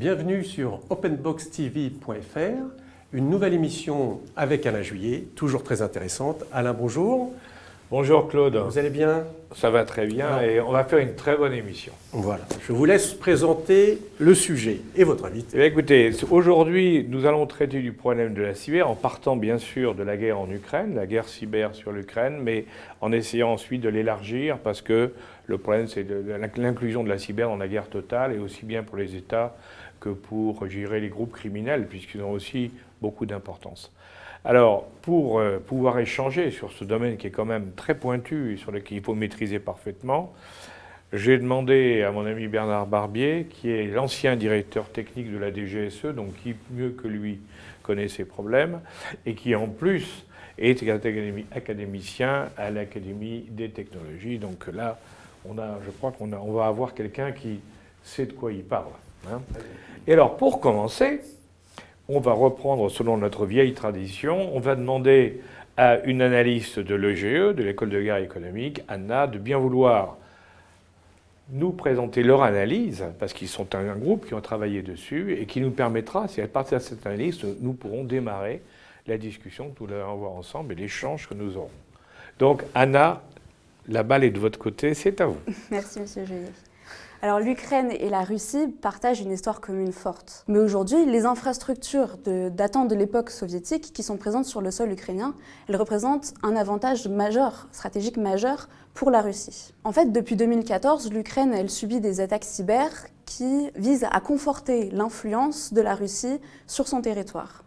bienvenue sur openboxtv.fr, une nouvelle émission avec Alain Juillet, toujours très intéressante. Alain, bonjour. Bonjour Claude. Vous allez bien? Ça va très bien et on va faire une très bonne émission. Voilà, je vous laisse présenter le sujet et votre invité. Eh bien, écoutez, aujourd'hui, nous allons traiter du problème de la cyber en partant bien sûr de la guerre en Ukraine, la guerre cyber sur l'Ukraine, mais en essayant ensuite de l'élargir parce que le problème c'est l'inclusion de la cyber dans la guerre totale et aussi bien pour les États que pour gérer les groupes criminels puisqu'ils ont aussi beaucoup d'importance. Alors, pour pouvoir échanger sur ce domaine qui est quand même très pointu et sur lequel il faut maîtriser parfaitement, j'ai demandé à mon ami Bernard Barbier, qui est l'ancien directeur technique de la DGSE, donc qui mieux que lui connaît ces problèmes, et qui en plus est académicien à l'Académie des technologies. Donc là, je crois qu'on va avoir quelqu'un qui sait de quoi il parle. Hein. Et alors, pour commencer, on va reprendre selon notre vieille tradition, on va demander à une analyste de l'EGE, de l'École de guerre économique, Anna, de bien vouloir nous présenter leur analyse, parce qu'ils sont un groupe qui ont travaillé dessus, et qui nous permettra, si à partir de cette analyse, nous pourrons démarrer la discussion que nous allons avoir ensemble et l'échange que nous aurons. Donc Anna, la balle est de votre côté, c'est à vous. Merci Monsieur Juillet. Alors l'Ukraine et la Russie partagent une histoire commune forte. Mais aujourd'hui, les infrastructures datant de l'époque soviétique qui sont présentes sur le sol ukrainien, elles représentent un avantage majeur, stratégique majeur pour la Russie. En fait, depuis 2014, l'Ukraine, elle subit des attaques cyber qui visent à conforter l'influence de la Russie sur son territoire.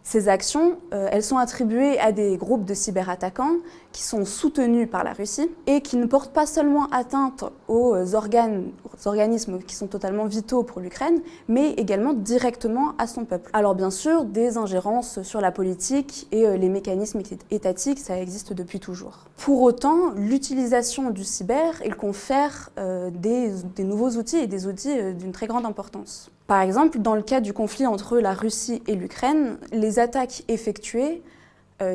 Ces actions, elles sont attribuées à des groupes de cyberattaquants qui sont soutenus par la Russie et qui ne portent pas seulement atteinte aux organismes qui sont totalement vitaux pour l'Ukraine, mais également directement à son peuple. Alors bien sûr, des ingérences sur la politique et les mécanismes étatiques, ça existe depuis toujours. Pour autant, l'utilisation du cyber, elle confère des nouveaux outils et des outils d'une très grande importance. Par exemple, dans le cas du conflit entre la Russie et l'Ukraine, les attaques effectuées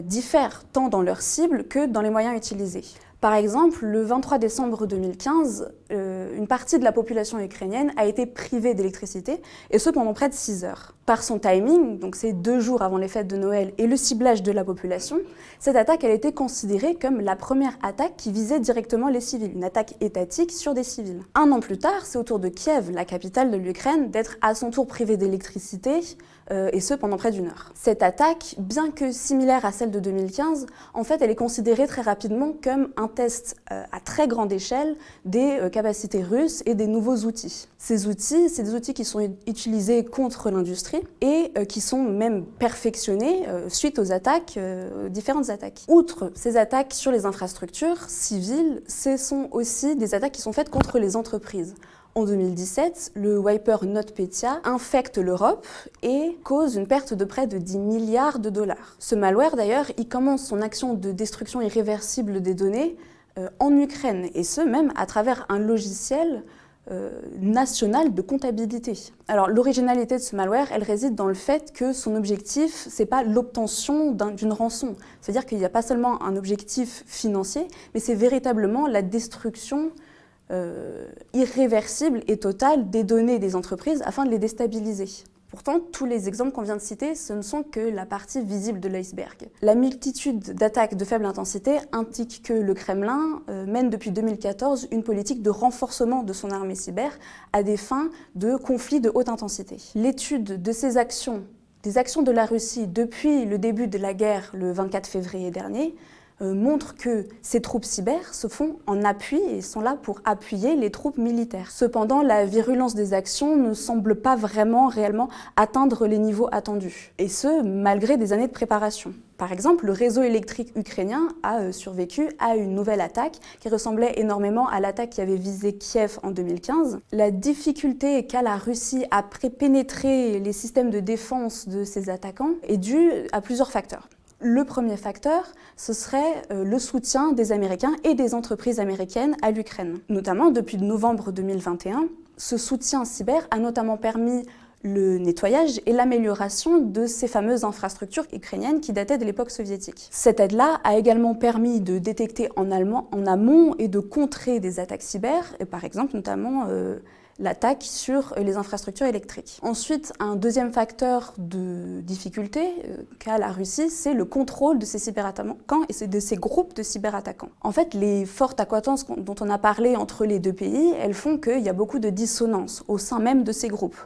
diffèrent tant dans leur cible que dans les moyens utilisés. Par exemple, le 23 décembre 2015, une partie de la population ukrainienne a été privée d'électricité, et ce pendant près de 6 heures. Par son timing, donc c'est 2 jours avant les fêtes de Noël, et le ciblage de la population, cette attaque a été considérée comme la première attaque qui visait directement les civils, une attaque étatique sur des civils. 1 an plus tard, c'est au tour de Kiev, la capitale de l'Ukraine, d'être à son tour privée d'électricité, et ce pendant près d'1 heure. Cette attaque, bien que similaire à celle de 2015, en fait, elle est considérée très rapidement comme un test à très grande échelle des capacités russes et des nouveaux outils. Ces outils, c'est des outils qui sont utilisés contre l'industrie et qui sont même perfectionnés suite aux attaques, différentes attaques. Outre ces attaques sur les infrastructures civiles, ce sont aussi des attaques qui sont faites contre les entreprises. En 2017, le wiper NotPetya infecte l'Europe et cause une perte de près de 10 milliards de dollars. Ce malware, d'ailleurs, il commence son action de destruction irréversible des données en Ukraine, et ce, même à travers un logiciel national de comptabilité. Alors, l'originalité de ce malware, elle réside dans le fait que son objectif, c'est pas l'obtention d'une rançon. C'est-à-dire qu'il n'y a pas seulement un objectif financier, mais c'est véritablement la destruction irréversible et totale des données des entreprises afin de les déstabiliser. Pourtant, tous les exemples qu'on vient de citer, ce ne sont que la partie visible de l'iceberg. La multitude d'attaques de faible intensité indique que le Kremlin mène depuis 2014 une politique de renforcement de son armée cyber à des fins de conflits de haute intensité. L'étude de ces actions, des actions de la Russie depuis le début de la guerre le 24 février dernier, montre que ces troupes cyber se font en appui et sont là pour appuyer les troupes militaires. Cependant, la virulence des actions ne semble pas réellement atteindre les niveaux attendus, et ce, malgré des années de préparation. Par exemple, le réseau électrique ukrainien a survécu à une nouvelle attaque qui ressemblait énormément à l'attaque qui avait visé Kiev en 2015. La difficulté qu'a la Russie à pénétrer les systèmes de défense de ces attaquants est due à plusieurs facteurs. Le premier facteur, ce serait le soutien des Américains et des entreprises américaines à l'Ukraine. Notamment, depuis novembre 2021, ce soutien cyber a notamment permis le nettoyage et l'amélioration de ces fameuses infrastructures ukrainiennes qui dataient de l'époque soviétique. Cette aide-là a également permis de détecter en amont et de contrer des attaques cyber, et par exemple notamment l'attaque sur les infrastructures électriques. Ensuite, un deuxième facteur de difficulté qu'a la Russie, c'est le contrôle de ces cyberattaquants et de ces groupes de cyberattaquants. En fait, les fortes accointances dont on a parlé entre les deux pays, elles font qu'il y a beaucoup de dissonance au sein même de ces groupes.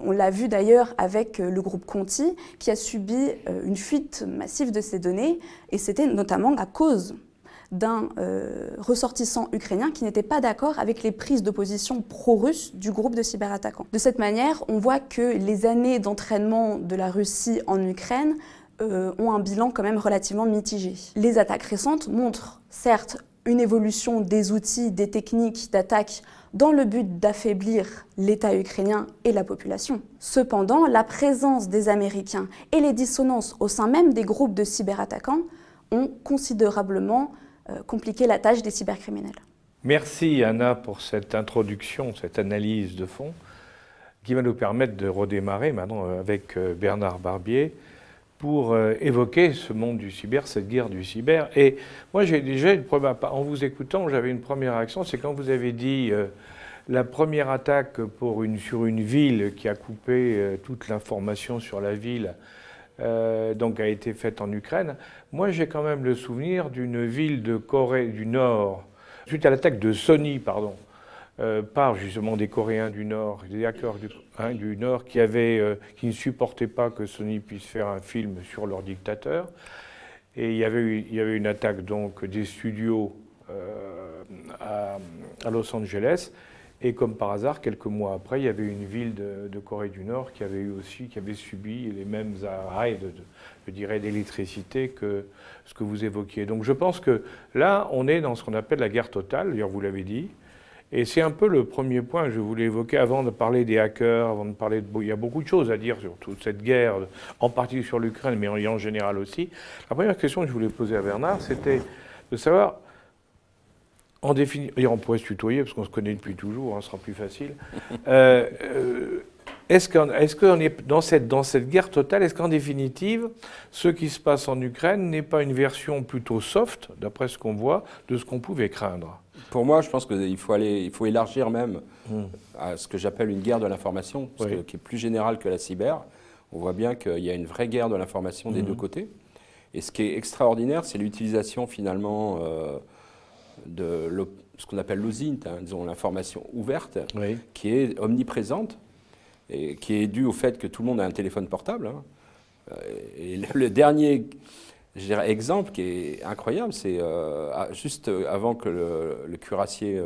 On l'a vu d'ailleurs avec le groupe Conti, qui a subi une fuite massive de ses données, et c'était notamment à cause d'un ressortissant ukrainien qui n'était pas d'accord avec les prises de position pro-russes du groupe de cyberattaquants. De cette manière, on voit que les années d'entraînement de la Russie en Ukraine ont un bilan quand même relativement mitigé. Les attaques récentes montrent certes une évolution des outils, des techniques d'attaque dans le but d'affaiblir l'État ukrainien et la population. Cependant, la présence des Américains et les dissonances au sein même des groupes de cyberattaquants ont considérablement compliquer la tâche des cybercriminels. Merci Anna pour cette introduction, cette analyse de fond qui va nous permettre de redémarrer maintenant avec Bernard Barbier pour évoquer ce monde du cyber, cette guerre du cyber. Et moi j'ai déjà en vous écoutant, j'avais une première réaction, c'est quand vous avez dit la première attaque sur une ville qui a coupé toute l'information sur la ville, donc a été faite en Ukraine. Moi, j'ai quand même le souvenir d'une ville de Corée du Nord, suite à l'attaque de Sony, par justement des Coréens du Nord, des hackers du Nord qui ne supportaient pas que Sony puisse faire un film sur leur dictateur. Et il y avait une attaque donc des studios à Los Angeles. Et comme par hasard, quelques mois après, il y avait une ville de Corée du Nord qui avait subi les mêmes arrêts d'électricité que ce que vous évoquiez. Donc je pense que là, on est dans ce qu'on appelle la guerre totale, d'ailleurs vous l'avez dit. Et c'est un peu le premier point que je voulais évoquer avant de parler des hackers, avant de parler il y a beaucoup de choses à dire sur toute cette guerre, en particulier sur l'Ukraine, mais en général aussi. La première question que je voulais poser à Bernard, c'était de savoir, en définitive, on pourrait se tutoyer parce qu'on se connaît depuis toujours, ce sera plus facile. Est-ce qu'on est dans cette guerre totale, est-ce qu'en définitive, ce qui se passe en Ukraine n'est pas une version plutôt soft, d'après ce qu'on voit, de ce qu'on pouvait craindre? Pour moi, je pense qu'il faut élargir même à ce que j'appelle une guerre de l'information, qui est plus générale que la cyber. On voit bien qu'il y a une vraie guerre de l'information des deux côtés. Et ce qui est extraordinaire, c'est l'utilisation finalement de ce qu'on appelle l'OSINT, disons l'information ouverte, qui est omniprésente et qui est due au fait que tout le monde a un téléphone portable. Et le dernier exemple qui est incroyable, c'est juste avant que le cuirassier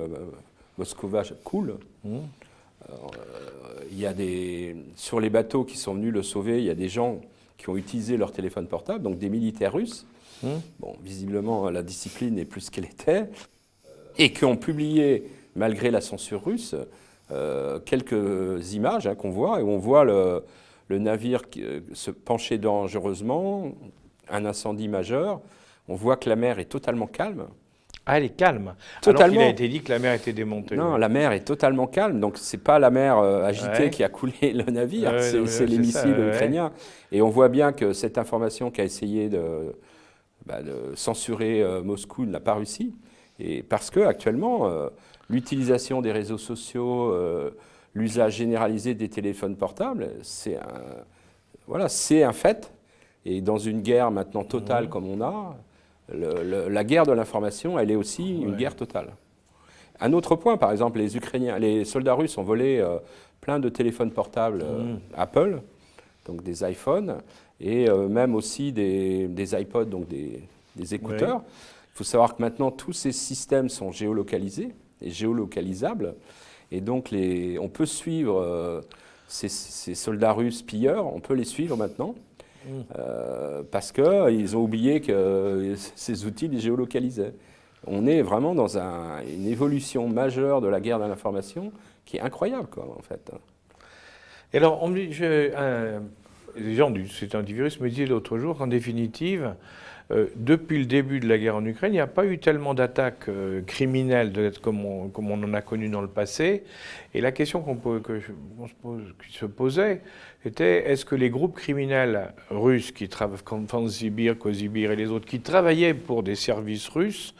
Moskova coule, il y a sur les bateaux qui sont venus le sauver, il y a des gens qui ont utilisé leur téléphone portable, donc des militaires russes. Bon, visiblement, la discipline n'est plus ce qu'elle était, et qui ont publié, malgré la censure russe, quelques images qu'on voit, et on voit le navire se pencher dangereusement, un incendie majeur. On voit que la mer est totalement calme. Ah, elle est calme. Totalement. Alors qu'il a été dit que la mer était démontée. Non, la mer est totalement calme. Donc, ce n'est pas la mer agitée qui a coulé le navire, c'est les missiles ukrainiens. Et on voit bien que cette information qui a essayé de censurer Moscou n'a pas réussi. Et parce qu'actuellement, l'utilisation des réseaux sociaux, l'usage généralisé des téléphones portables, c'est un fait. Et dans une guerre maintenant totale comme on a, la guerre de l'information, elle est aussi une guerre totale. Un autre point, par exemple, les soldats russes ont volé plein de téléphones portables Apple, donc des iPhones, et même aussi des iPods, donc des écouteurs. Il faut savoir que maintenant, tous ces systèmes sont géolocalisés et géolocalisables. Et donc, on peut suivre ces soldats russes pilleurs, on peut les suivre maintenant. Parce qu'ils ont oublié que ces outils les géolocalisaient. On est vraiment dans une évolution majeure de la guerre de l'information qui est incroyable, en fait. Et alors, les gens du site antivirus me disaient l'autre jour qu'en définitive, depuis le début de la guerre en Ukraine, il n'y a pas eu tellement d'attaques criminelles comme on en a connu dans le passé. Et la question qui se posait était, est-ce que les groupes criminels russes, comme Fanzibir, Kozibir et les autres, qui travaillaient pour des services russes,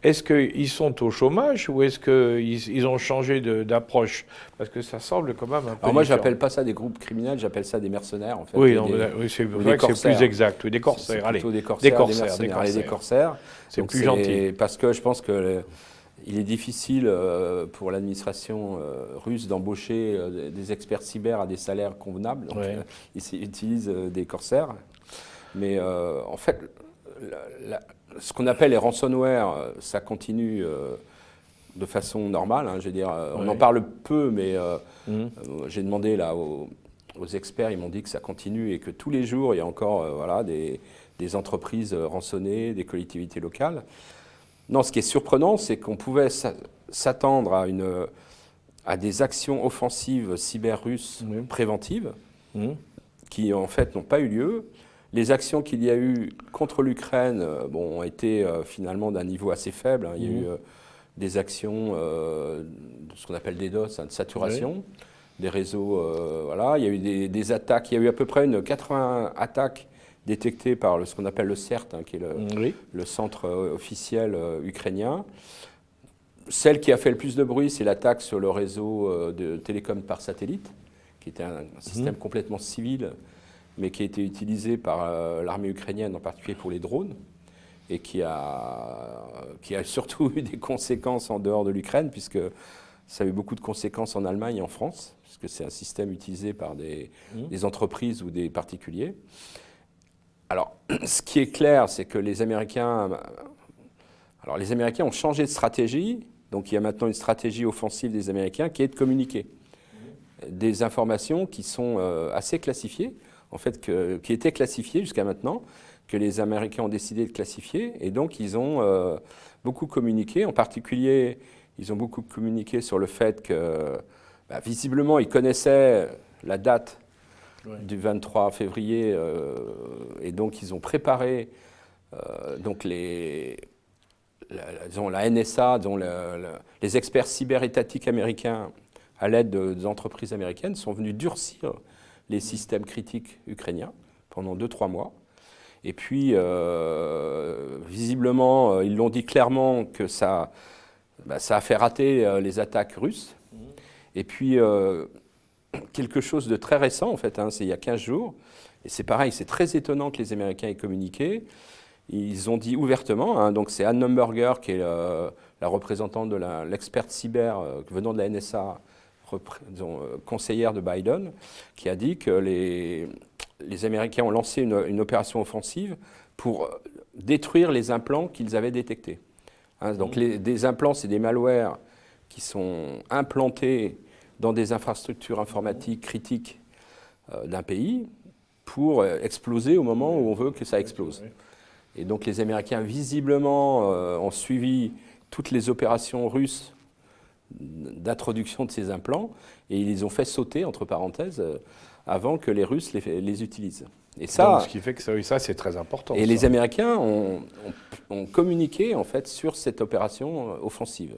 Est-ce qu'ils sont au chômage ou est-ce qu'ils ont changé d'approche? Parce que ça semble quand même un peu Alors moi, différent. j'appelle pas ça des groupes criminels, j'appelle ça des mercenaires, en fait. Oui, c'est vrai que c'est plus exact. Oui, des corsaires. corsaires, allez. Plutôt des corsaires, Des des mercenaires. Allez, des corsaires. C'est plus gentil. Parce que je pense que il est difficile pour l'administration russe d'embaucher des experts cyber à des salaires convenables. Donc, ils utilisent des corsaires. Mais en fait, ce qu'on appelle les ransomware, ça continue de façon normale. Hein, je veux dire, on en parle peu, mais j'ai demandé là aux experts, ils m'ont dit que ça continue et que tous les jours, il y a encore voilà, des entreprises rançonnées, des collectivités locales. Non, ce qui est surprenant, c'est qu'on pouvait s'attendre à des actions offensives cyber russes préventives qui, en fait, n'ont pas eu lieu. Les actions qu'il y a eu contre l'Ukraine ont été finalement d'un niveau assez faible. Hein. Il y a eu des actions de ce qu'on appelle des DOS, hein, de saturation des réseaux. Voilà. Il y a eu des attaques. Il y a eu à peu près 80 attaques détectées par ce qu'on appelle le CERT, hein, qui est le centre officiel ukrainien. Celle qui a fait le plus de bruit, c'est l'attaque sur le réseau de télécom par satellite, qui était un système complètement civil, mais qui a été utilisé par l'armée ukrainienne, en particulier pour les drones, et qui a surtout eu des conséquences en dehors de l'Ukraine, puisque ça a eu beaucoup de conséquences en Allemagne et en France, puisque c'est un système utilisé par des entreprises ou des particuliers. Alors, ce qui est clair, c'est que les Américains ont changé de stratégie, donc il y a maintenant une stratégie offensive des Américains qui est de communiquer des informations qui sont assez classifiées, en fait, qui étaient classifiées jusqu'à maintenant, que les Américains ont décidé de classifier, et donc ils ont beaucoup communiqué. En particulier, ils ont beaucoup communiqué sur le fait que, visiblement, ils connaissaient la date du 23 février, et donc ils ont préparé donc la NSA, dont les experts cyber-étatiques américains, à l'aide des entreprises américaines, sont venus durcir les systèmes critiques ukrainiens pendant 2-3 mois. Et puis, visiblement, ils l'ont dit clairement que ça a fait rater les attaques russes. Et puis, quelque chose de très récent, en fait, hein, c'est il y a 15 jours, et c'est pareil, c'est très étonnant que les Américains aient communiqué. Ils ont dit ouvertement, hein, donc c'est Ann Numberger, qui est la représentante de l'experte cyber venant de la NSA, conseillère de Biden, qui a dit que les Américains ont lancé une opération offensive pour détruire les implants qu'ils avaient détectés. Hein, donc des implants, c'est des malwares qui sont implantés dans des infrastructures informatiques critiques d'un pays pour exploser au moment où on veut que ça explose. Et donc les Américains, visiblement, ont suivi toutes les opérations russes d'introduction de ces implants, et ils les ont fait sauter, entre parenthèses, avant que les Russes les utilisent. Et ça, donc, ce qui fait que ça, c'est très important. Et les Américains ont communiqué, en fait, sur cette opération offensive.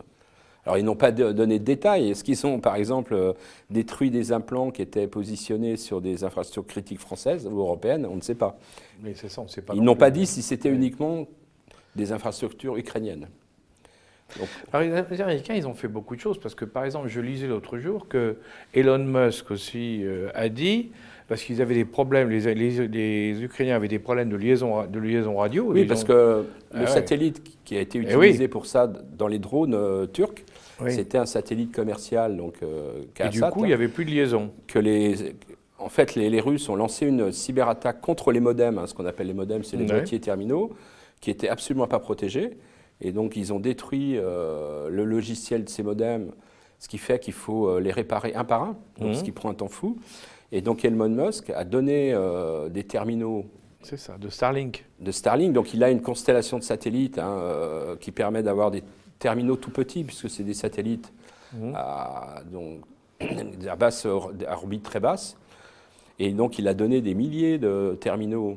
Alors, ils n'ont pas donné de détails. Est-ce qu'ils ont, par exemple, détruit des implants qui étaient positionnés sur des infrastructures critiques françaises ou européennes? On ne sait pas. Mais c'est ça, on ne sait pas. Ils n'ont pas dit si c'était uniquement des infrastructures ukrainiennes. Donc, alors, les Américains, ils ont fait beaucoup de choses, parce que, par exemple, je lisais l'autre jour que Elon Musk aussi a dit, parce qu'ils avaient des problèmes, les Ukrainiens avaient des problèmes de liaison radio. Oui, parce que le satellite qui a été utilisé pour ça dans les drones turcs, c'était un satellite commercial, donc et du coup, il n'y avait plus de liaison. En fait, les Russes ont lancé une cyberattaque contre les modems, hein, ce qu'on appelle les modems, c'est les boîtiers terminaux, qui n'étaient absolument pas protégés. Et donc, ils ont détruit le logiciel de ces modems, ce qui fait qu'il faut les réparer un par un, donc ce qui prend un temps fou. Et donc, Elon Musk a donné des terminaux. C'est ça, de Starlink. De Starlink. Donc, il a une constellation de satellites qui permet d'avoir des terminaux tout petits, puisque c'est des satellites à orbite très basse. Et donc, il a donné des milliers de terminaux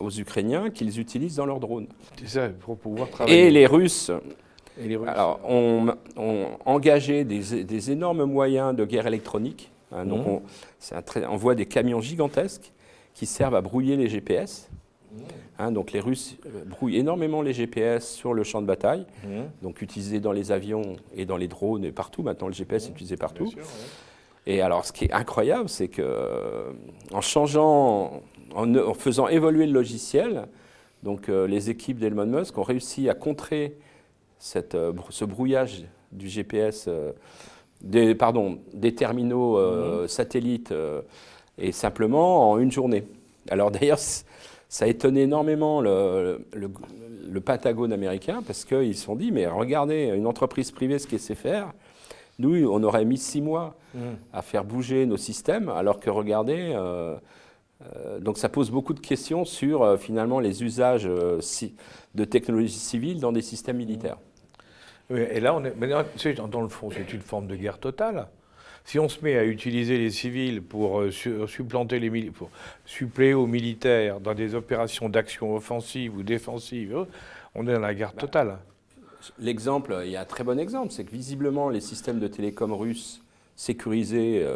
aux Ukrainiens qu'ils utilisent dans leurs drones. C'est ça, pour pouvoir travailler. Et les Russes, ont engagé des énormes moyens de guerre électronique. Hein, donc on voit des camions gigantesques qui servent à brouiller les GPS Donc les Russes brouillent énormément les GPS sur le champ de bataille, donc utilisés dans les avions et dans les drones et partout. Maintenant, le GPS est utilisé partout. Bien sûr, Et alors, ce qui est incroyable, c'est qu'en changeant, en faisant évoluer le logiciel, donc les équipes d'Elon Musk ont réussi à contrer ce brouillage du GPS, des terminaux satellites, et simplement en une journée. Alors d'ailleurs, ça a étonné énormément le Pentagone américain, parce qu'ils se sont dit, mais regardez, une entreprise privée, ce qu'elle sait faire, nous, on aurait mis 6 mois à faire bouger nos systèmes, alors que regardez, donc ça pose beaucoup de questions sur finalement les usages de technologies civiles dans des systèmes militaires. Oui, et là, dans le fond, c'est une forme de guerre totale. Si on se met à utiliser les civils pour pour suppléer aux militaires dans des opérations d'action offensive ou défensive, on est dans la guerre totale. L'exemple, il y a un très bon exemple, c'est que visiblement les systèmes de télécom russes sécurisés,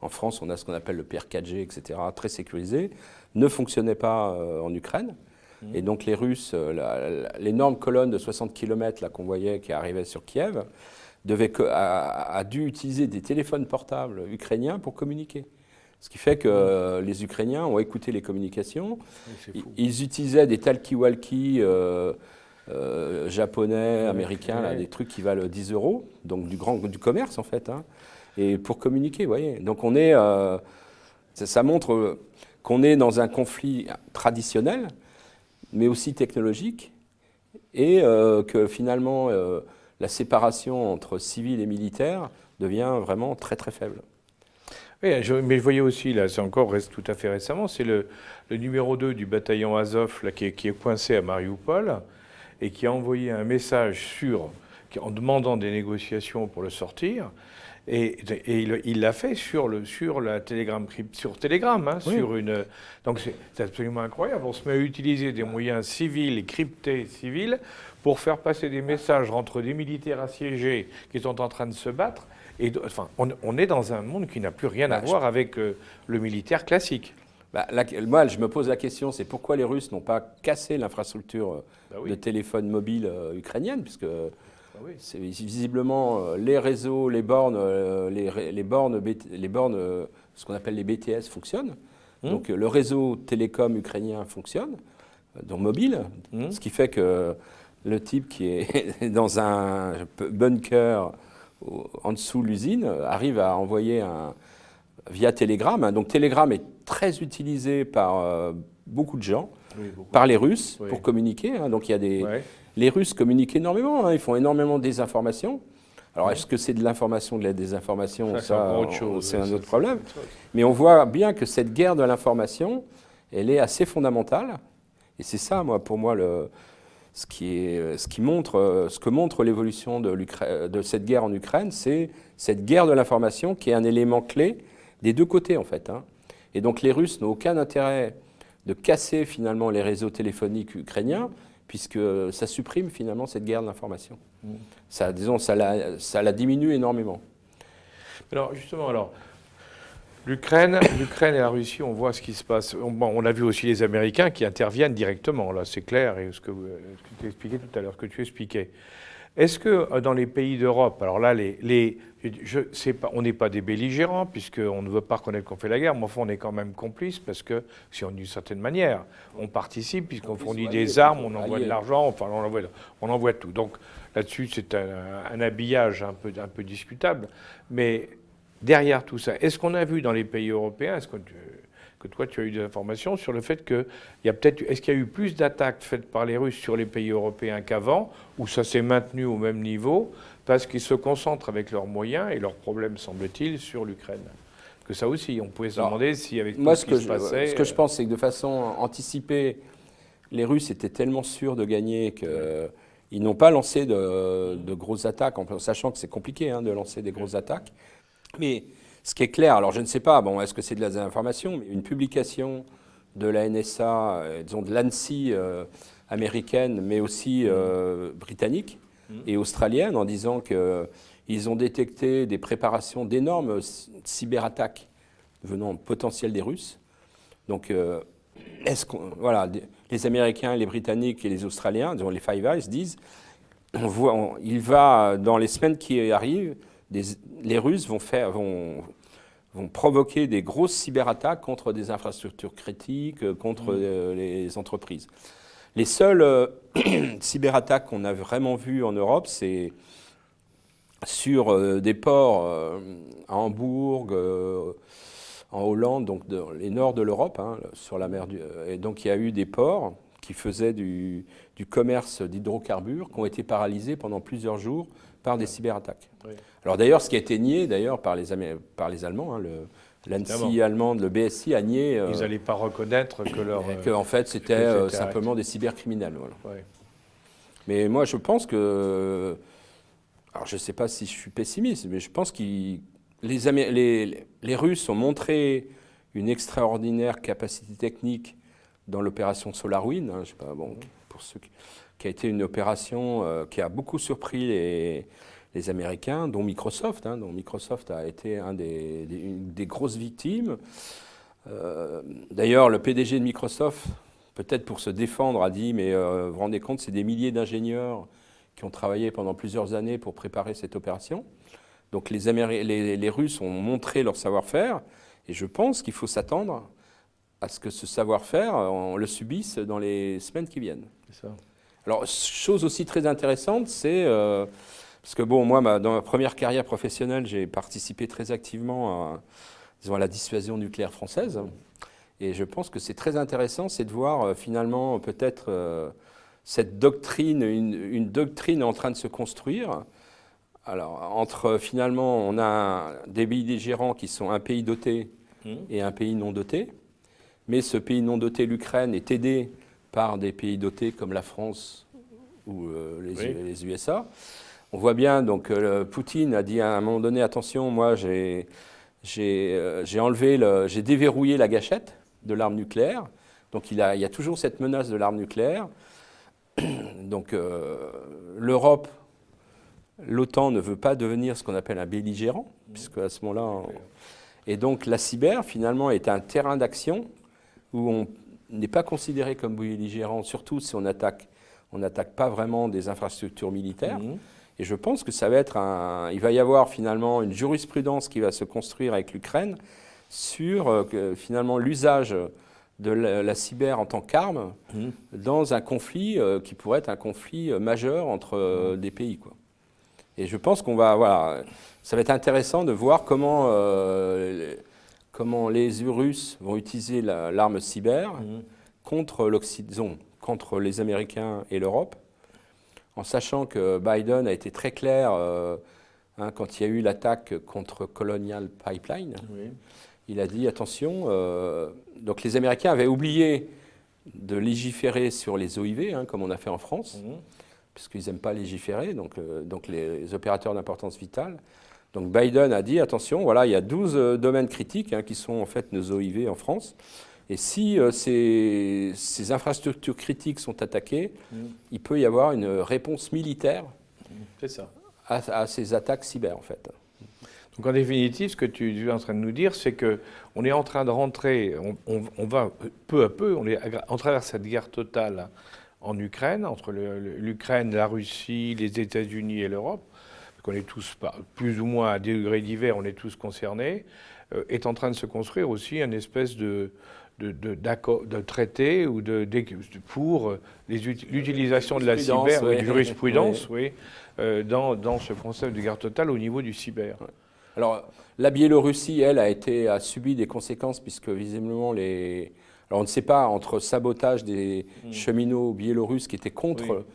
en France on a ce qu'on appelle le PR4G, etc., très sécurisés, ne fonctionnaient pas en Ukraine. Et donc les Russes, l'énorme colonne de 60 km qu'on voyait qui arrivait sur Kiev, a dû utiliser des téléphones portables ukrainiens pour communiquer. Ce qui fait que les Ukrainiens ont écouté les communications. Ils utilisaient des talkie-walkie japonais, américains, là, des trucs qui valent 10 €, donc du commerce en fait, et pour communiquer, vous voyez. Donc ça montre qu'on est dans un conflit traditionnel, mais aussi technologique, et que finalement la séparation entre civils et militaires devient vraiment très très faible. Oui, mais je voyais aussi, là, c'est encore tout à fait récemment, c'est le numéro 2 du bataillon Azov là, qui est coincé à Mariupol et qui a envoyé un message en demandant des négociations pour le sortir. Et il l'a fait sur Telegram, oui. Donc c'est absolument incroyable. On se met à utiliser des moyens civils et cryptés civils pour faire passer des messages entre des militaires assiégés qui sont en train de se battre. On est dans un monde qui n'a plus rien à voir avec le militaire classique. Moi, je me pose la question, c'est pourquoi les Russes n'ont pas cassé l'infrastructure de téléphone mobile ukrainienne, puisque c'est visiblement les réseaux, les bornes, ce qu'on appelle les BTS fonctionnent. Donc le réseau télécom ukrainien fonctionne, donc mobile, ce qui fait que le type qui est dans un bunker en dessous de l'usine arrive à envoyer via Telegram. Donc Telegram est très utilisé par beaucoup de gens, par les Russes, pour communiquer. Donc il y a les Russes communiquent énormément, ils font énormément de désinformation. Alors est-ce que c'est de l'information, de la désinformation? Ça c'est un autre problème. Mais on voit bien que cette guerre de l'information, elle est assez fondamentale. Et c'est ça, pour moi, ce que montre l'évolution de cette guerre en Ukraine, c'est cette guerre de l'information qui est un élément clé des deux côtés, en fait. Et donc les Russes n'ont aucun intérêt de casser finalement les réseaux téléphoniques ukrainiens, puisque ça supprime finalement cette guerre de l'information. Ça la diminue énormément. Alors justement, l'Ukraine et la Russie, on voit ce qui se passe. On a vu aussi les Américains qui interviennent directement, là c'est clair, et ce que tu expliquais tout à l'heure, ce que tu expliquais. Est-ce que dans les pays d'Europe, alors là, on n'est pas des belligérants, puisqu'on ne veut pas reconnaître qu'on fait la guerre, mais enfin on est quand même complices, parce que, d'une certaine manière, on participe, puisqu'on fournit des armes, on envoie de l'argent, enfin on envoie tout. Donc là-dessus, c'est un habillage un peu discutable. Mais derrière tout ça, est-ce qu'on a vu dans les pays européens, que toi tu as eu des informations sur le fait est-ce qu'il y a eu plus d'attaques faites par les Russes sur les pays européens qu'avant, ou ça s'est maintenu au même niveau, parce qu'ils se concentrent avec leurs moyens et leurs problèmes, semble-t-il, sur l'Ukraine? Que ça aussi, on pouvait se demander si avec tout ce qui se passait... Ce que je pense, c'est que de façon anticipée, les Russes étaient tellement sûrs de gagner qu'ils n'ont pas lancé de grosses attaques, en sachant que c'est compliqué de lancer des grosses attaques. Mais ce qui est clair, alors je ne sais pas, est-ce que c'est de la désinformation, mais une publication de la NSA, disons de l'ANSI américaine, mais aussi britannique et australienne, en disant qu'ils ont détecté des préparations d'énormes cyberattaques venant potentielles des Russes. Donc voilà, les Américains, les Britanniques et les Australiens, disons les Five Eyes, disent il va, dans les semaines qui arrivent, les Russes vont provoquer des grosses cyberattaques contre des infrastructures critiques, contre les entreprises. Les seules cyberattaques qu'on a vraiment vues en Europe, c'est sur des ports à Hambourg, en Hollande, donc dans les nord de l'Europe, hein, sur la mer et donc il y a eu des ports qui faisaient du commerce d'hydrocarbures qui ont été paralysés pendant plusieurs jours par des cyberattaques. Oui. Alors d'ailleurs, ce qui a été nié d'ailleurs par les Allemands, hein, l'ANSSI allemande, le BSI a nié. Ils n'allaient pas reconnaître que en fait c'était simplement des cybercriminels. Voilà. Oui. Mais moi je pense que, alors je ne sais pas si je suis pessimiste, mais je pense que les Russes ont montré une extraordinaire capacité technique dans l'opération SolarWind, hein, je sais pas, bon, pour ceux qui a été une opération qui a beaucoup surpris les Américains, dont Microsoft. Hein, dont Microsoft a été une des grosses victimes. D'ailleurs, le PDG de Microsoft, peut-être pour se défendre, a dit, mais vous vous rendez compte, c'est des milliers d'ingénieurs qui ont travaillé pendant plusieurs années pour préparer cette opération. Donc les Russes ont montré leur savoir-faire, et je pense qu'il faut s'attendre à ce que ce savoir-faire, on le subisse dans les semaines qui viennent. C'est ça. Alors, chose aussi très intéressante, c'est... parce que bon, moi, dans ma première carrière professionnelle, j'ai participé très activement à la dissuasion nucléaire française. Et je pense que c'est très intéressant, c'est de voir finalement peut-être cette doctrine, une doctrine en train de se construire. Alors, finalement, on a des belligérants qui sont un pays doté et un pays non doté. Mais ce pays non doté, l'Ukraine, est aidé par des pays dotés comme la France ou les USA. On voit bien, donc, Poutine a dit à un moment donné, attention, moi, j'ai déverrouillé la gâchette de l'arme nucléaire. Donc, il y a toujours cette menace de l'arme nucléaire. Donc, l'Europe, l'OTAN ne veut pas devenir ce qu'on appelle un belligérant, puisque à ce moment-là... Et donc, la cyber, finalement, est un terrain d'action où on n'est pas considéré comme belligérant, surtout si on n'attaque pas vraiment des infrastructures militaires. Et je pense que ça va être il va y avoir finalement une jurisprudence qui va se construire avec l'Ukraine sur finalement l'usage de la cyber en tant qu'arme dans un conflit qui pourrait être un conflit majeur entre des pays, quoi. Et je pense ça va être intéressant de voir comment les Russes vont utiliser l'arme cyber contre l'Occident, contre les Américains et l'Europe, en sachant que Biden a été très clair quand il y a eu l'attaque contre Colonial Pipeline. Oui. Il a dit, attention, donc les Américains avaient oublié de légiférer sur les OIV, comme on a fait en France, puisqu'ils n'aiment pas légiférer, donc les opérateurs d'importance vitale. Donc Biden a dit, attention, voilà, il y a 12 domaines critiques qui sont en fait nos OIV en France. Et si ces infrastructures critiques sont attaquées, il peut y avoir une réponse militaire à ces attaques cyber, en fait. Donc en définitive, ce que tu es en train de nous dire, c'est qu'on est en train de rentrer, on va peu à peu, on traverse cette guerre totale en Ukraine, entre l'Ukraine, la Russie, les États-Unis et l'Europe, qu'on est tous, plus ou moins à des degrés divers, on est tous concernés, est en train de se construire aussi une espèce de traité ou pour l'utilisation de la cyber, de jurisprudence, dans ce concept de guerre totale au niveau du cyber. Alors, la Biélorussie, elle, a subi des conséquences puisque visiblement alors on ne sait pas, entre sabotage des cheminots biélorusses qui étaient contre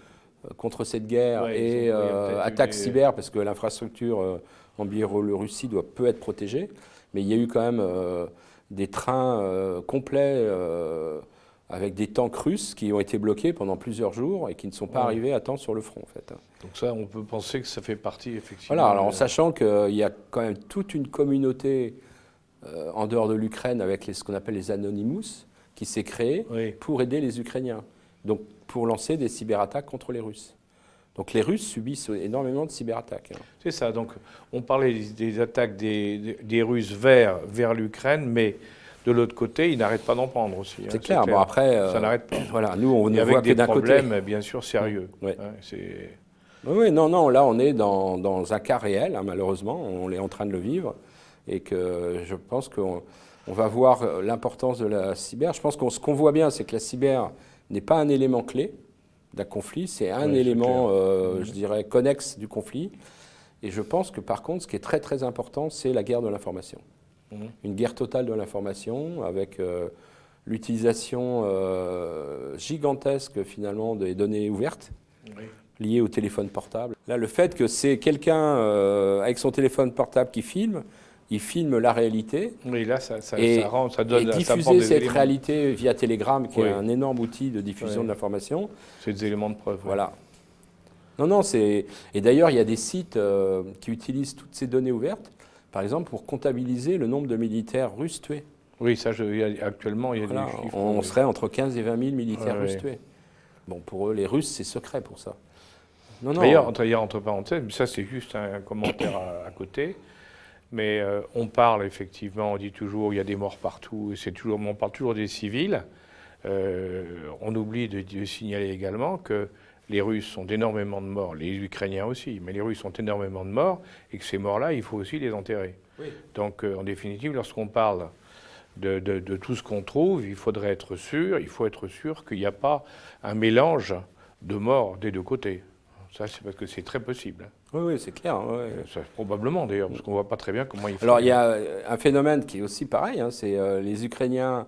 cette guerre et attaque cyber, parce que l'infrastructure en Biélorussie peut être protégée, mais il y a eu quand même des trains complets avec des tanks russes qui ont été bloqués pendant plusieurs jours et qui ne sont pas arrivés à temps sur le front, en fait. Donc ça, on peut penser que ça fait partie, effectivement... Voilà, alors en sachant qu'il y a quand même toute une communauté en dehors de l'Ukraine avec ce qu'on appelle les Anonymous, qui s'est créée pour aider les Ukrainiens, donc pour lancer des cyberattaques contre les Russes. Donc les Russes subissent énormément de cyberattaques. C'est ça, donc on parlait des attaques des Russes vers l'Ukraine, mais de l'autre côté, ils n'arrêtent pas d'en prendre aussi. C'est clair. Bon, après, ça n'arrête pas. Voilà, nous, on ne avec voit que des d'un côté. problèmes, bien sûr, sérieux. Ouais. C'est... Oui, non, là, on est dans un cas réel, hein, malheureusement. On est en train de le vivre. Et que je pense qu'on va voir l'importance de la cyber. Je pense que ce qu'on voit bien, c'est que la cyber n'est pas un élément clé d'un conflit, c'est un élément, je dirais, connexe du conflit. Et je pense que, par contre, ce qui est très, très important, c'est la guerre de l'information. Une guerre totale de l'information avec l'utilisation gigantesque, finalement, des données ouvertes liées au téléphone portable. Là, le fait que c'est quelqu'un avec son téléphone portable qui filme, il filme la réalité. Oui, là, ça donne... Et diffuser cette réalité via Telegram, qui est un énorme outil de diffusion de l'information. C'est des éléments de preuve. Voilà. Non, c'est... Et d'ailleurs, il y a des sites qui utilisent toutes ces données ouvertes, par exemple, pour comptabiliser le nombre de militaires russes tués. Oui, ça, actuellement, il y a des chiffres. On serait entre 15 et 20 000 militaires russes tués. Bon, pour eux, les Russes, c'est secret pour ça. D'ailleurs, entre parenthèses, ça, c'est juste un commentaire à côté. Mais on parle effectivement, on dit toujours il y a des morts partout, on parle toujours des civils. On oublie de signaler également que les Russes ont énormément de morts, les Ukrainiens aussi, mais les Russes ont énormément de morts et que ces morts-là, il faut aussi les enterrer. Oui. Donc en définitive, lorsqu'on parle de tout ce qu'on trouve, il faut être sûr qu'il n'y a pas un mélange de morts des deux côtés. Ça, c'est parce que c'est très possible. Oui, c'est clair. Ouais. Ça, probablement d'ailleurs, parce qu'on ne voit pas très bien comment ils font. Alors il y a un phénomène qui est aussi pareil, hein, c'est les Ukrainiens,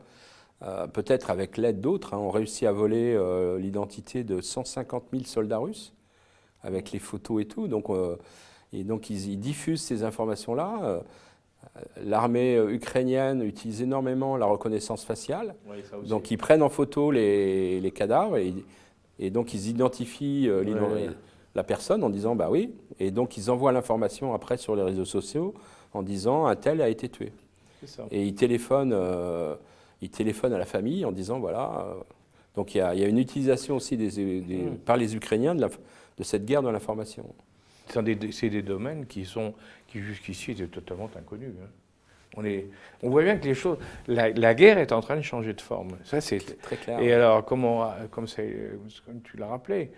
peut-être avec l'aide d'autres, ont réussi à voler l'identité de 150 000 soldats russes, avec les photos et tout. Donc ils diffusent ces informations-là. L'armée ukrainienne utilise énormément la reconnaissance faciale. Oui, ça aussi. Donc ils prennent en photo les cadavres et donc ils identifient la personne en disant bah oui, et donc ils envoient l'information après sur les réseaux sociaux en disant un tel a été tué. C'est ça. Et ils téléphonent à la famille en disant voilà. Donc il y a une utilisation aussi par les Ukrainiens de cette guerre de l'information. C'est des domaines qui jusqu'ici étaient totalement inconnus. Hein. On voit bien que les choses, la guerre est en train de changer de forme. Ça c'est très clair. Et alors comme tu l'as rappelé.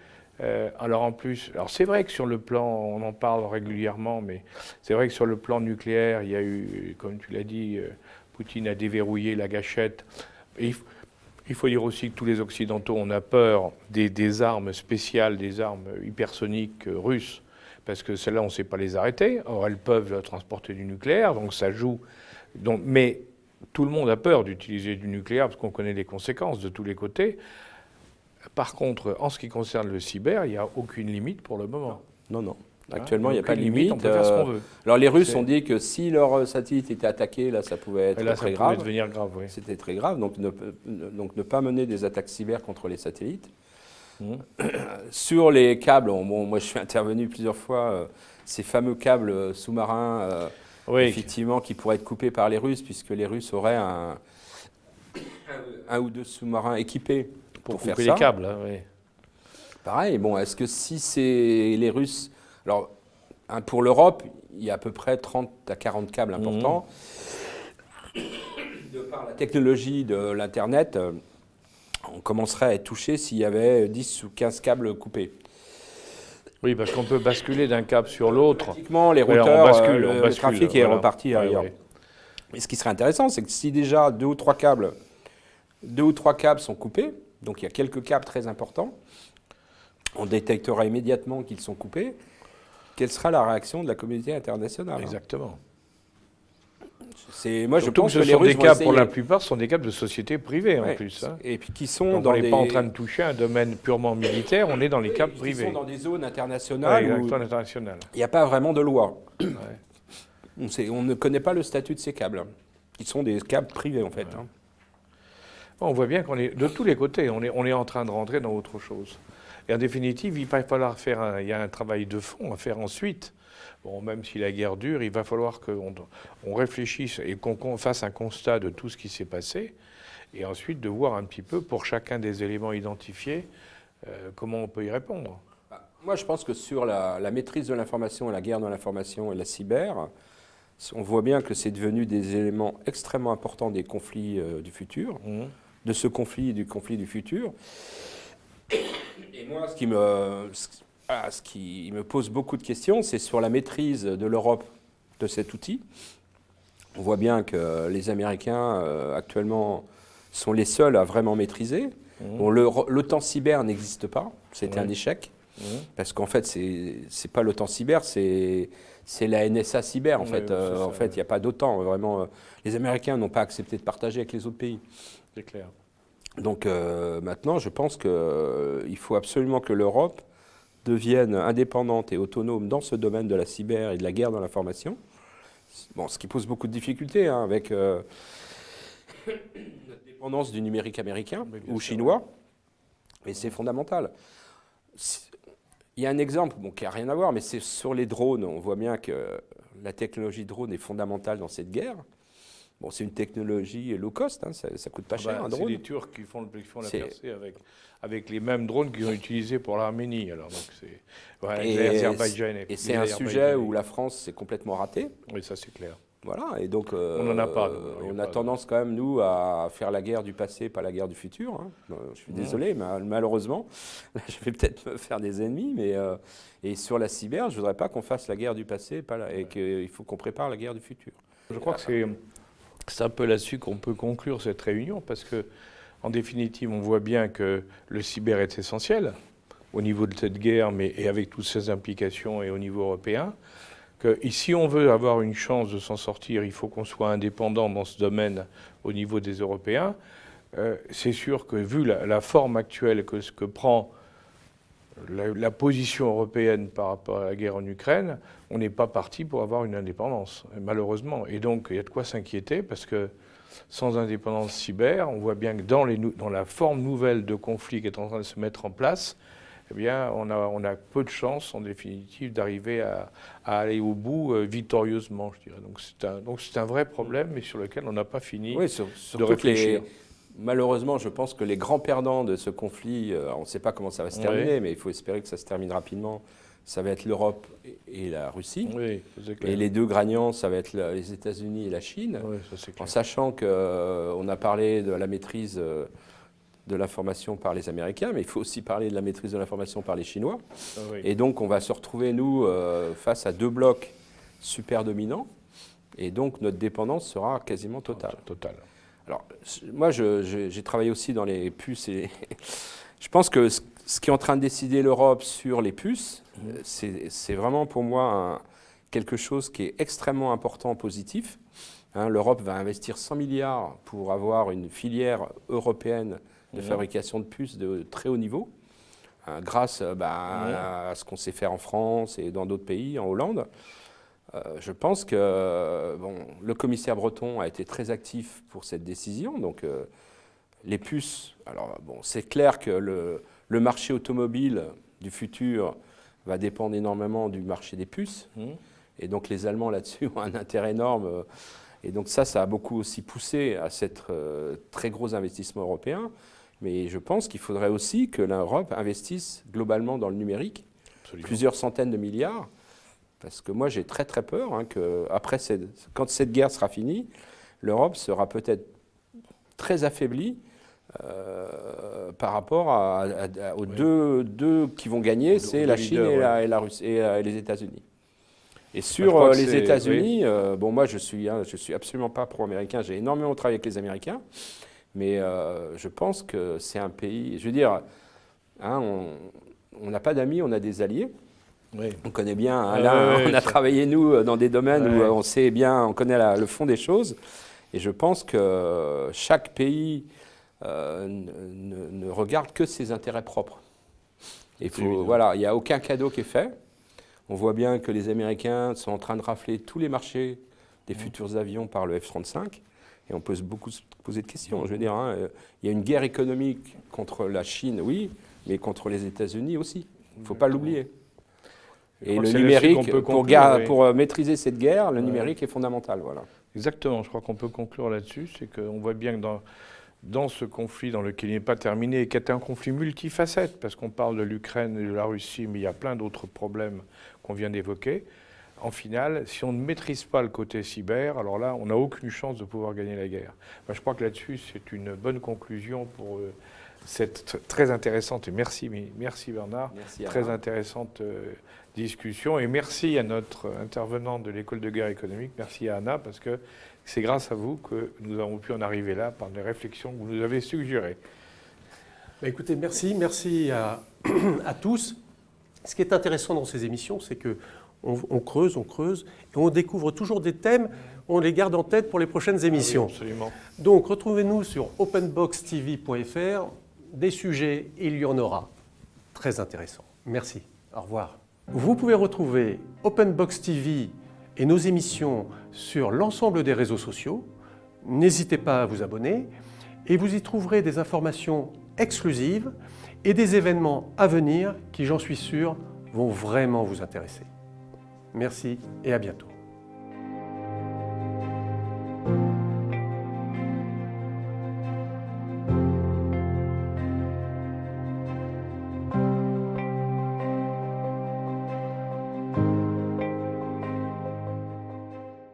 Alors en plus, c'est vrai que sur le plan, on en parle régulièrement, mais c'est vrai que sur le plan nucléaire, il y a eu, comme tu l'as dit, Poutine a déverrouillé la gâchette. Et il faut dire aussi que tous les Occidentaux, on a peur des armes spéciales, des armes hypersoniques russes, parce que celles-là, on ne sait pas les arrêter. Or, elles peuvent transporter du nucléaire, donc ça joue. Mais tout le monde a peur d'utiliser du nucléaire, parce qu'on connaît les conséquences de tous les côtés. Par contre, en ce qui concerne le cyber, il n'y a aucune limite pour le moment. Non. Actuellement, il n'y a pas de limite. On peut faire ce qu'on veut. Alors, les Russes ont dit que si leur satellite était attaqué, là, ça pouvait être très grave. Ça pouvait devenir grave, oui. C'était très grave. Donc, ne pas mener des attaques cyber contre les satellites. Sur les câbles, moi, je suis intervenu plusieurs fois, ces fameux câbles sous-marins, effectivement, qui pourraient être coupés par les Russes, puisque les Russes auraient un ou deux sous-marins équipés pour faire ça. Couper les câbles, hein, oui. Pareil, est-ce que si c'est les Russes... Alors, pour l'Europe, il y a à peu près 30 à 40 câbles importants. De par la technologie de l'Internet, on commencerait à être touché s'il y avait 10 ou 15 câbles coupés. Oui, parce qu'on peut basculer d'un câble sur l'autre. Pratiquement, les routeurs, le trafic est reparti ailleurs. Mais ce qui serait intéressant, c'est que si déjà 2 ou 3 câbles sont coupés, donc il y a quelques câbles très importants, on détectera immédiatement qu'ils sont coupés. Quelle sera la réaction de la communauté internationale? Exactement. Moi, je pense que les Russes pour la plupart, sont des câbles de sociétés privées en plus. Hein. Et puis qui sont donc on n'est pas en train de toucher un domaine purement militaire, on est dans les câbles privés. Qui sont dans des zones internationales où il n'y a pas vraiment de loi. On ne connaît pas le statut de ces câbles, qui sont des câbles privés en fait. Ouais. On voit bien qu'on est de tous les côtés, on est en train de rentrer dans autre chose. Et en définitive, il va falloir il y a un travail de fond à faire ensuite. Bon, même si la guerre dure, il va falloir qu'on réfléchisse et qu'on fasse un constat de tout ce qui s'est passé, et ensuite de voir un petit peu, pour chacun des éléments identifiés, comment on peut y répondre. Moi, je pense que sur la maîtrise de l'information, la guerre de l'information et la cyber, On voit bien que c'est devenu des éléments extrêmement importants des conflits du futur, de ce conflit et du conflit du futur. Et moi, ce qui me pose beaucoup de questions, c'est sur la maîtrise de l'Europe de cet outil. On voit bien que les Américains, actuellement, sont les seuls à vraiment maîtriser. Bon, l'OTAN cyber n'existe pas, c'était un échec, parce qu'en fait, c'est pas l'OTAN cyber, c'est la NSA cyber, en fait. En fait, il n'y a pas d'OTAN, vraiment. Les Américains n'ont pas accepté de partager avec les autres pays. C'est clair. Donc maintenant, je pense qu'il faut absolument que l'Europe devienne indépendante et autonome dans ce domaine de la cyber et de la guerre dans l'information. Bon, ce qui pose beaucoup de difficultés hein, avec notre dépendance du numérique américain ou chinois, mais c'est fondamental. Il y a un exemple qui n'a rien à voir, mais c'est sur les drones. On voit bien que la technologie drone est fondamentale dans cette guerre. Bon, c'est une technologie low cost, hein, ça ne coûte pas cher un drone. C'est les Turcs qui font la percée avec les mêmes drones qu'ils ont utilisés pour l'Arménie. Alors, donc et c'est un sujet où la France s'est complètement ratée. Oui, ça c'est clair. Voilà, et donc on n'en a pas. On a tendance quand même, nous, à faire la guerre du passé, pas la guerre du futur. Hein. Je suis désolé, mais malheureusement, je vais peut-être me faire des ennemis, mais et sur la cyber, je ne voudrais pas qu'on fasse la guerre du passé et qu'il faut qu'on prépare la guerre du futur. Je crois que c'est un peu là-dessus qu'on peut conclure cette réunion, parce que, en définitive, on voit bien que le cyber est essentiel au niveau de cette guerre, et avec toutes ses implications et au niveau européen. Que si on veut avoir une chance de s'en sortir, il faut qu'on soit indépendant dans ce domaine au niveau des Européens. C'est sûr que vu la forme actuelle que prend la position européenne par rapport à la guerre en Ukraine, on n'est pas parti pour avoir une indépendance, malheureusement. Et donc, il y a de quoi s'inquiéter, parce que sans indépendance cyber, on voit bien que dans la forme nouvelle de conflit qui est en train de se mettre en place, eh bien, on a peu de chances, en définitive, d'arriver à aller au bout victorieusement, je dirais. Donc c'est un vrai problème, mais sur lequel on n'a pas fini de réfléchir. Malheureusement, je pense que les grands perdants de ce conflit, on ne sait pas comment ça va se terminer, mais il faut espérer que ça se termine rapidement. Ça va être l'Europe et la Russie. Oui, c'est clair. Et les deux gagnants, ça va être les États-Unis et la Chine. Oui, ça, c'est clair. En sachant qu'on a parlé de la maîtrise de l'information par les Américains, mais il faut aussi parler de la maîtrise de l'information par les Chinois. Ah, oui. Et donc, on va se retrouver, nous, face à deux blocs super dominants. Et donc, notre dépendance sera quasiment totale. Totale. Alors, moi, j'ai travaillé aussi dans les puces. Je pense que ce qui est en train de décider l'Europe sur les puces, c'est vraiment pour moi quelque chose qui est extrêmement important, positif. Hein, l'Europe va investir 100 milliards pour avoir une filière européenne de fabrication de puces de très haut niveau, hein, grâce à ce qu'on sait faire en France et dans d'autres pays, en Hollande. Je pense que le commissaire Breton a été très actif pour cette décision. Donc, les puces, alors c'est clair que le marché automobile du futur va dépendre énormément du marché des puces. Et donc, les Allemands là-dessus ont un intérêt énorme. Et donc, ça a beaucoup aussi poussé à cet très gros investissement européen. Mais je pense qu'il faudrait aussi que l'Europe investisse globalement dans le numérique, plusieurs centaines de milliards. Parce que moi, j'ai très très peur que quand cette guerre sera finie, l'Europe sera peut-être très affaiblie par rapport aux deux qui vont gagner, c'est la Chine et la Russie et les États-Unis. Et sur les États-Unis, moi, je suis absolument pas pro-américain. J'ai énormément travaillé avec les Américains, mais je pense que c'est un pays. Je veux dire, on n'a pas d'amis, on a des alliés. Oui. On connaît bien, on a travaillé nous dans des domaines où on sait bien, on connaît le fond des choses. Et je pense que chaque pays ne regarde que ses intérêts propres. Et il n'y a aucun cadeau qui est fait. On voit bien que les Américains sont en train de rafler tous les marchés des futurs avions par le F-35. Et on peut beaucoup se poser de questions. Je veux dire, il y a une guerre économique contre la Chine, oui, mais contre les États-Unis aussi. Il ne faut pas l'oublier. Et le numérique, pour maîtriser cette guerre, le numérique est fondamental. Voilà. Exactement, je crois qu'on peut conclure là-dessus. C'est qu'on voit bien que dans ce conflit dans lequel il n'est pas terminé, et qui est un conflit multifacette, parce qu'on parle de l'Ukraine et de la Russie, mais il y a plein d'autres problèmes qu'on vient d'évoquer, en finale, si on ne maîtrise pas le côté cyber, alors là, on n'a aucune chance de pouvoir gagner la guerre. Enfin, je crois que là-dessus, c'est une bonne conclusion pour cette très intéressante, et merci Bernard, Merci, très Alain. intéressante discussion. Et merci à notre intervenant de l'école de guerre économique, merci à Anna, parce que c'est grâce à vous que nous avons pu en arriver là par des réflexions que vous nous avez suggérées. Bah, écoutez, merci à, à tous. Ce qui est intéressant dans ces émissions, c'est qu'on creuse, et on découvre toujours des thèmes, on les garde en tête pour les prochaines émissions. Ah oui, absolument. Donc, retrouvez-nous sur openboxtv.fr. Des sujets, il y en aura. Très intéressant. Merci. Au revoir. Vous pouvez retrouver Openbox TV et nos émissions sur l'ensemble des réseaux sociaux. N'hésitez pas à vous abonner et vous y trouverez des informations exclusives et des événements à venir qui, j'en suis sûr, vont vraiment vous intéresser. Merci et à bientôt.